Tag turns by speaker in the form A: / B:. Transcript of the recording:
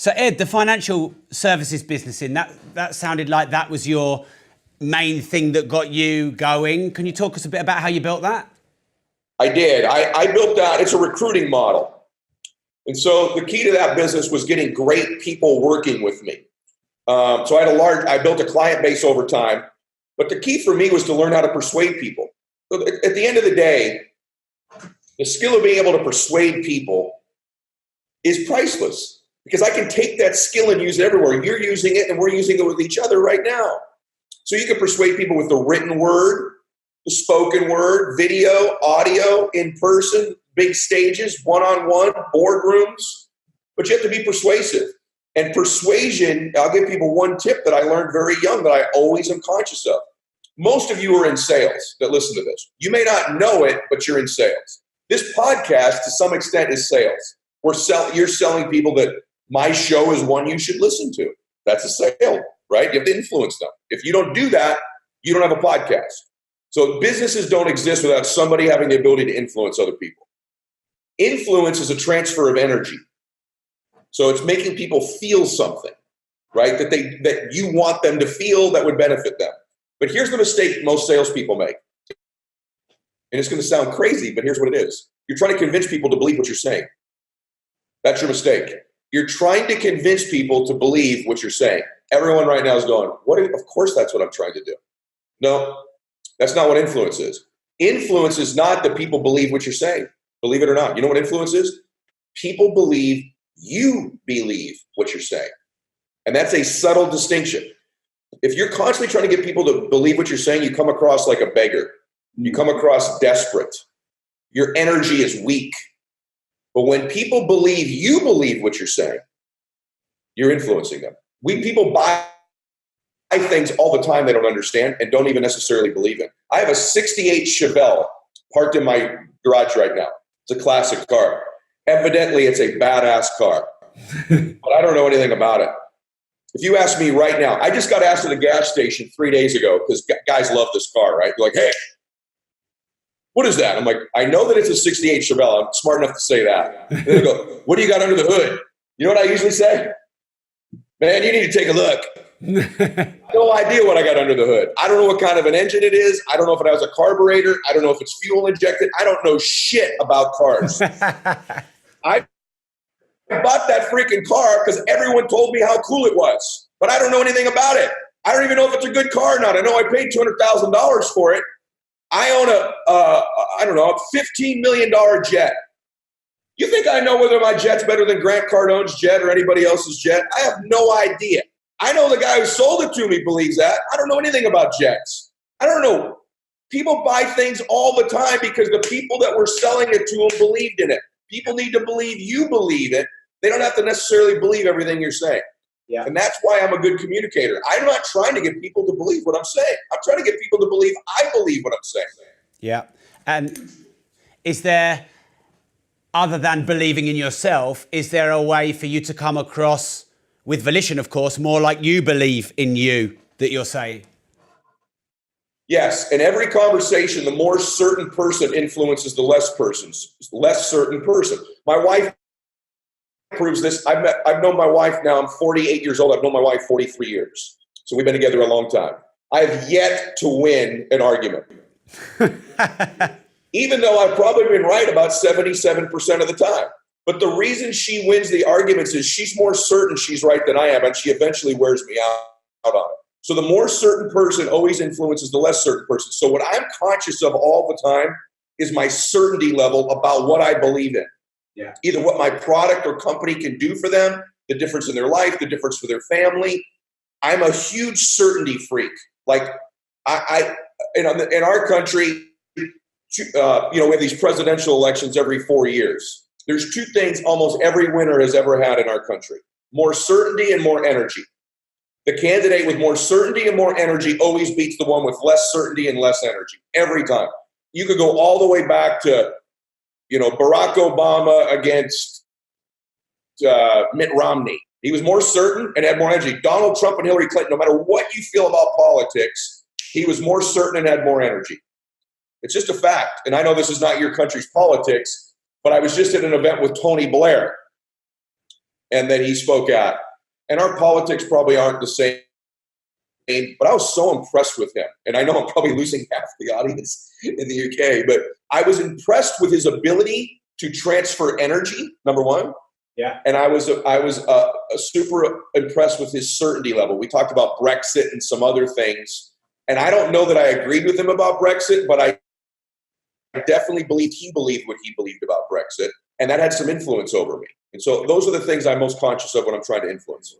A: So Ed, the financial services business that sounded like that was your main thing that got you going. Can you talk us a bit about how you built that?
B: I did. I built that. It's a recruiting model. And so the key to that business was getting great people working with me. So I built a client base over time, but the key for me was to learn how to persuade people. So at the end of the day, the skill of being able to persuade people is priceless because I can take that skill and use it everywhere. You're using it and we're using it with each other right now. So you can persuade people with the written word, the spoken word, video, audio, in person, big stages, one-on-one, boardrooms, but you have to be persuasive. And persuasion, I'll give people one tip that I learned very young that I always am conscious of. Most of you are in sales that listen to this. You may not know it, but you're in sales. This podcast, to some extent, is sales. You're selling people that my show is one you should listen to. That's a sale, right? You have to influence them. If you don't do that, you don't have a podcast. So businesses don't exist without somebody having the ability to influence other people. Influence is a transfer of energy. So it's making people feel something, right? That you want them to feel that would benefit them. But here's the mistake most salespeople make. And it's going to sound crazy, but here's what it is. You're trying to convince people to believe what you're saying. That's your mistake. You're trying to convince people to believe what you're saying. Everyone right now is going, of course that's what I'm trying to do. No, that's not what influence is. Influence is not that people believe what you're saying. Believe it or not. You know what influence is? People believe you believe what you're saying. And that's a subtle distinction. If you're constantly trying to get people to believe what you're saying, you come across like a beggar. You come across desperate. Your energy is weak. But when people believe you believe what you're saying, you're influencing them. People buy things all the time they don't understand and don't even necessarily believe in. I have a 68 Chevelle parked in my garage right now. It's a classic car. Evidently, it's a badass car. But I don't know anything about it. If you ask me right now, I just got asked at a gas station 3 days ago because guys love this car, right? They're like, hey, what is that? I'm like, I know that it's a 68 Chevelle. I'm smart enough to say that. And they go, what do you got under the hood? You know what I usually say? Man, you need to take a look. No idea what I got under the hood. I don't know what kind of an engine it is. I don't know if it has a carburetor. I don't know if it's fuel injected. I don't know shit about cars. I bought that freaking car because everyone told me how cool it was, but I don't know anything about it. I don't even know if it's a good car or not. I know I paid $200,000 for it. I own a $15 million jet. You think I know whether my jet's better than Grant Cardone's jet or anybody else's jet? I have no idea. I know the guy who sold it to me believes that. I don't know anything about jets. I don't know. People buy things all the time because the people that were selling it to them believed in it. People need to believe you believe it. They don't have to necessarily believe everything you're saying. Yeah. And that's why I'm a good communicator. I'm not trying to get people to believe what I'm saying. I'm trying to get people to believe I believe what I'm saying.
A: Yeah. And is there, other than believing in yourself, is there a way for you to come across, with volition, of course, more like you believe in you that you're saying?
B: Yes. In every conversation, the more certain person influences the less certain person. My wife proves this. I've known my wife now. I'm 48 years old. I've known my wife 43 years. So we've been together a long time. I have yet to win an argument. Even though I've probably been right about 77% of the time. But the reason she wins the arguments is she's more certain she's right than I am, and she eventually wears me out on it. So the more certain person always influences the less certain person. So what I'm conscious of all the time is my certainty level about what I believe in. Yeah. Either what my product or company can do for them, the difference in their life, the difference for their family. I'm a huge certainty freak. Like in our country, we have these presidential elections every 4 years. There's two things almost every winner has ever had in our country: more certainty and more energy. The candidate with more certainty and more energy always beats the one with less certainty and less energy every time. You could go all the way back to, Barack Obama against Mitt Romney. He was more certain and had more energy. Donald Trump and Hillary Clinton, no matter what you feel about politics, he was more certain and had more energy. It's just a fact. And I know this is not your country's politics, but I was just at an event with Tony Blair. and then he spoke out. And our politics probably aren't the same, but I was so impressed with him. And I know I'm probably losing half the audience in the UK, but I was impressed with his ability to transfer energy, number one.
A: Yeah.
B: And I was super impressed with his certainty level. We talked about Brexit and some other things. And I don't know that I agreed with him about Brexit, but I definitely believed he believed what he believed about Brexit. And that had some influence over me. And so those are the things I'm most conscious of when I'm trying to influence.